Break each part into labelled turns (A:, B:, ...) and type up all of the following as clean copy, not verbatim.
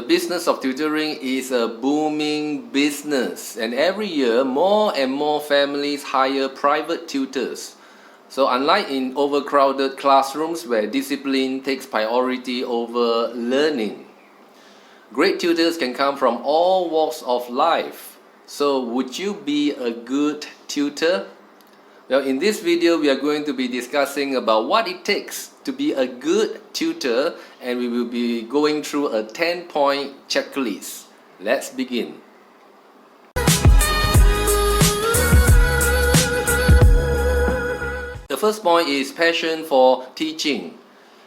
A: The business of tutoring is a booming business, and every year more and more families hire private tutors. So unlike in overcrowded classrooms where discipline takes priority over learning, great tutors can come from all walks of life. So would you be a good tutor? Well, in this video we are going to be discussing about what it takes to be a good tutor, and we will be going through a 10-point checklist. Let's begin. The first point is passion for teaching.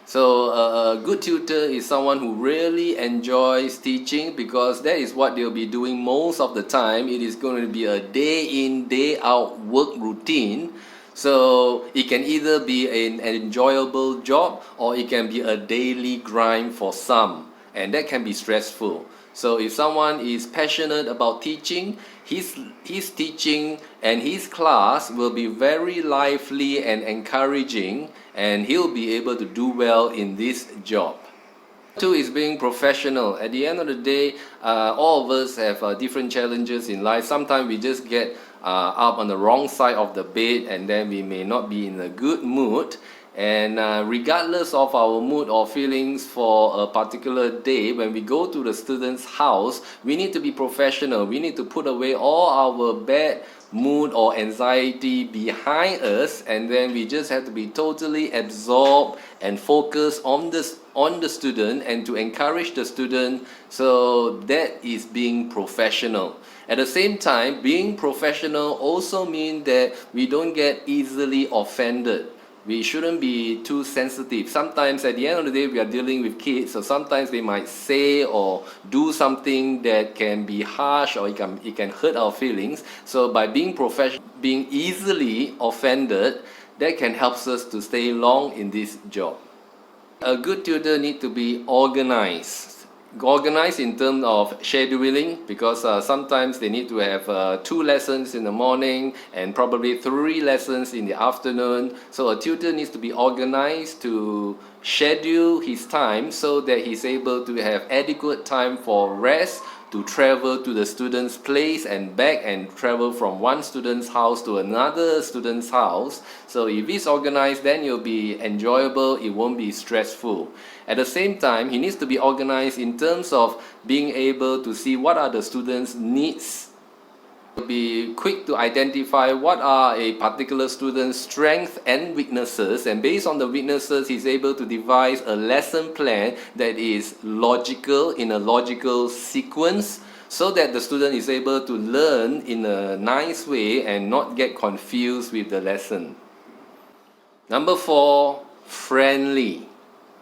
A: So a good tutor is someone who really enjoys teaching, because that is what they'll be doing most of the time. It is going to be a day in, day out work routine. So it can either be an enjoyable job or it can be a daily grind for some, and that can be stressful. So if someone is passionate about teaching, his teaching and his class will be very lively and encouraging, and he'll be able to do well in this job. Two is being professional. At the end of the day, all of us have different challenges in life. Sometimes we just get up on the wrong side of the bed, and then we may not be in a good mood. And regardless of our mood or feelings for a particular day, when we go to the student's house, we need to be professional. We need to put away all our bad mood or anxiety behind us, and then we just have to be totally absorbed and focus on the student and to encourage the student. So that is being professional. At the same time, being professional also means that we don't get easily offended. We shouldn't be too sensitive. Sometimes at the end of the day we are dealing with kids, so sometimes they might say or do something that can be harsh, or it can hurt our feelings. So by being professional, being easily offended, that can help us to stay long in this job. A good tutor needs to be organized. Organized in terms of scheduling, because sometimes they need to have 2 lessons in the morning and probably 3 lessons in the afternoon. So a tutor needs to be organized to schedule his time so that he's able to have adequate time for rest, to travel to the student's place and back, and travel from one student's house to another student's house. So if it's organized, then it'll be enjoyable, it won't be stressful. At the same time, he needs to be organized in terms of being able to see what are the students' needs. Be quick to identify what are a particular student's strengths and weaknesses, and based on the weaknesses he's able to devise a lesson plan that is logical, in a logical sequence, so that the student is able to learn in a nice way and not get confused with the lesson. Number 4, friendly.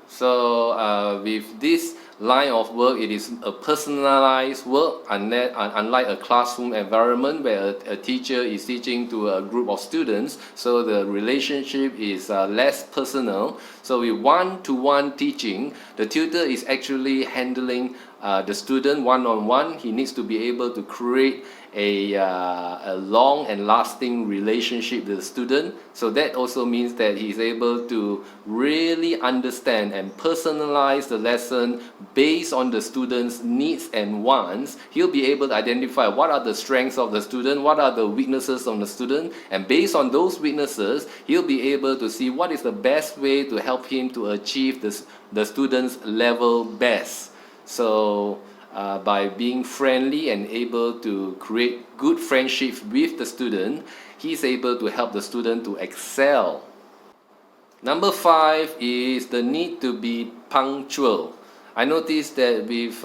A: So with this line of work, it is a personalized work, unlike a classroom environment where a teacher is teaching to a group of students, so the relationship is less personal. So with one-to-one teaching, the tutor is actually handling the student one-on-one. He needs to be able to create a long and lasting relationship with the student. So that also means that he's able to really understand and personalize the lesson based on the student's needs and wants. He'll be able to identify what are the strengths of the student, what are the weaknesses of the student, and based on those weaknesses, he'll be able to see what is the best way to help him to achieve the student's level best. So by being friendly and able to create good friendships with the student, he's able to help the student to excel. Number 5 is the need to be punctual. I noticed that with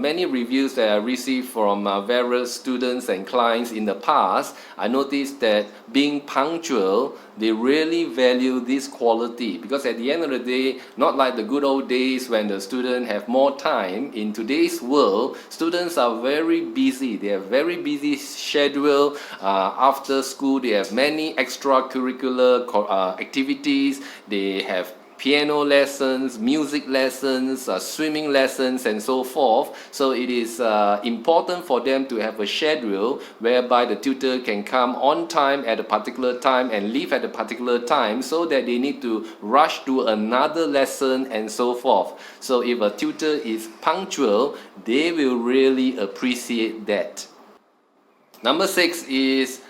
A: many reviews that I received from various students and clients in the past, I noticed that being punctual, they really value this quality, because at the end of the day, not like the good old days when the students have more time. In today's world, students are very busy. They have very busy schedule. After school, they have many extracurricular activities. They have piano lessons, music lessons, swimming lessons, and so forth. So it is important for them to have a schedule whereby the tutor can come on time at a particular time and leave at a particular time, so that they need to rush to another lesson and so forth. So if a tutor is punctual, they will really appreciate that. Number 6 is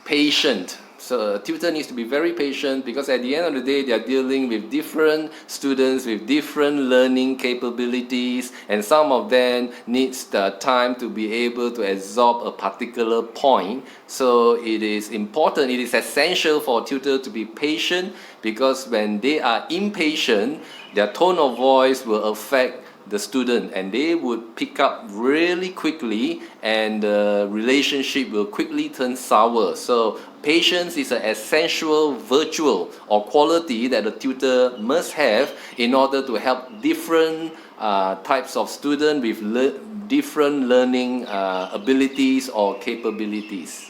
A: patient. So a tutor needs to be very patient, because at the end of the day, they are dealing with different students with different learning capabilities, and some of them needs the time to be able to absorb a particular point. So it is important, it is essential for a tutor to be patient, because when they are impatient, their tone of voice will affect the student, and they would pick up really quickly, and the relationship will quickly turn sour. So patience is an essential virtue or quality that a tutor must have in order to help different types of students with different learning abilities or capabilities.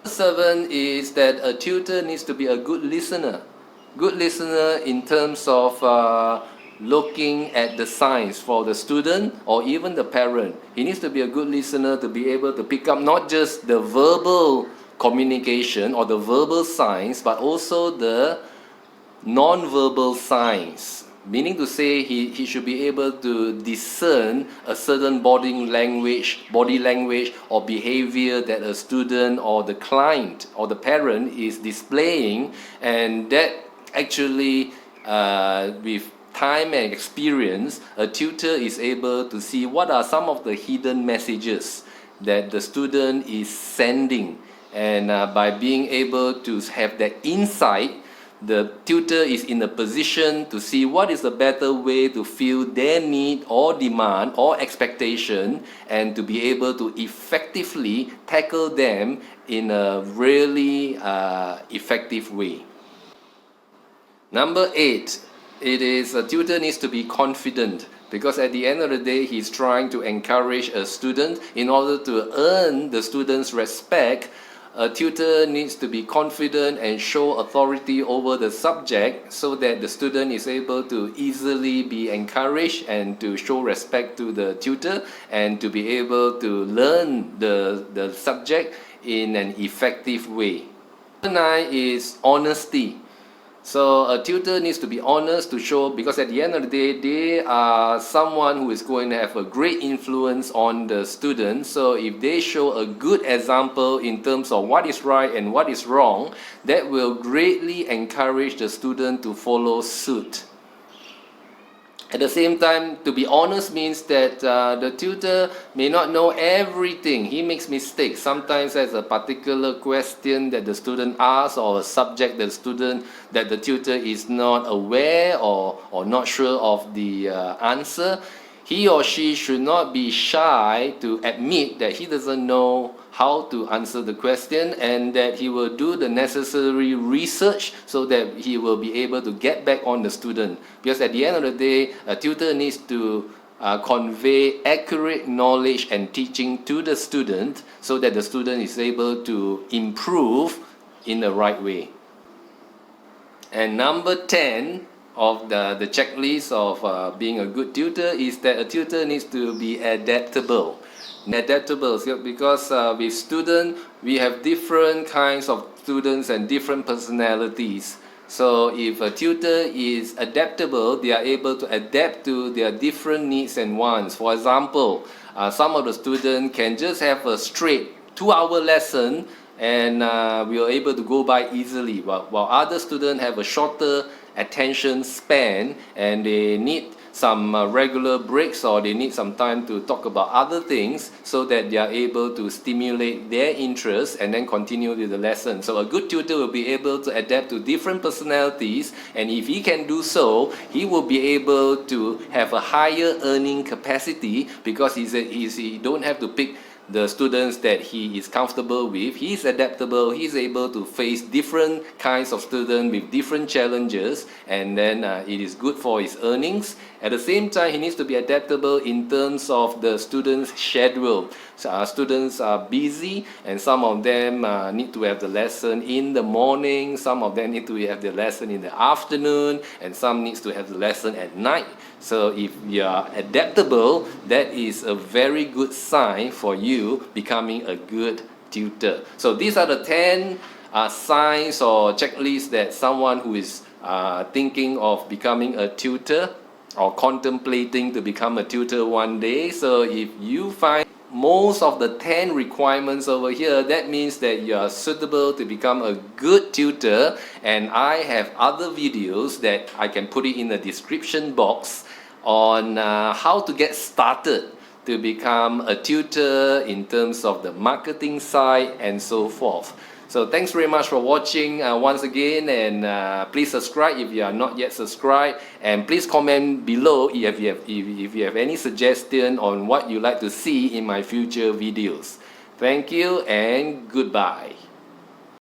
A: 7 is that a tutor needs to be a good listener. Good listener in terms of looking at the signs for the student or even the parent. He needs to be a good listener to be able to pick up not just the verbal communication or the verbal signs, but also the non-verbal signs. Meaning to say, he should be able to discern a certain body language or behavior that a student or the client or the parent is displaying, and that actually with time and experience, a tutor is able to see what are some of the hidden messages that the student is sending, and by being able to have that insight, the tutor is in a position to see what is a better way to fill their need or demand or expectation, and to be able to effectively tackle them in a really effective way. Number 8, it is a tutor needs to be confident, because at the end of the day, he's trying to encourage a student. In order to earn the student's respect, a tutor needs to be confident and show authority over the subject, so that the student is able to easily be encouraged and to show respect to the tutor, and to be able to learn the subject in an effective way. Number 9 is honesty. So a tutor needs to be honest to show, because at the end of the day, they are someone who is going to have a great influence on the student. So if they show a good example in terms of what is right and what is wrong, that will greatly encourage the student to follow suit. At the same time, to be honest means that the tutor may not know everything. He makes mistakes. Sometimes there's a particular question that the student asks, or a subject that the tutor is not aware or not sure of the answer. He or she should not be shy to admit that he doesn't know how to answer the question, and that he will do the necessary research so that he will be able to get back on the student. Because at the end of the day, a tutor needs to convey accurate knowledge and teaching to the student, so that the student is able to improve in the right way. And number 10 of the checklist of being a good tutor is that a tutor needs to be adaptable. Adaptable, because with students, we have different kinds of students and different personalities. So if a tutor is adaptable, they are able to adapt to their different needs and wants. For example, some of the students can just have a straight 2-hour lesson, and we are able to go by easily, while other students have a shorter attention span, and they need some regular breaks, or they need some time to talk about other things, so that they are able to stimulate their interest and then continue with the lesson. So a good tutor will be able to adapt to different personalities, and if he can do so, he will be able to have a higher earning capacity, because he don't have to pick the students that he is comfortable with. He is adaptable. He is able to face different kinds of students with different challenges, and then it is good for his earnings, At the same time, he needs to be adaptable in terms of the students' schedule. So our students are busy, and some of them need to have the lesson in the morning, some of them need to have the lesson in the afternoon, and some needs to have the lesson at night. So if you are adaptable, that is a very good sign for you becoming a good tutor. So these are the 10 signs or checklists that someone who is thinking of becoming a tutor or contemplating to become a tutor one day. So if you find most of the 10 requirements over here, that means that you are suitable to become a good tutor, and I have other videos that I can put it in the description box on how to get started to become a tutor in terms of the marketing side and so forth. So thanks very much for watching once again, and please subscribe if you are not yet subscribed, and please comment below if you have any suggestion on what you like to see in my future videos. Thank you and goodbye.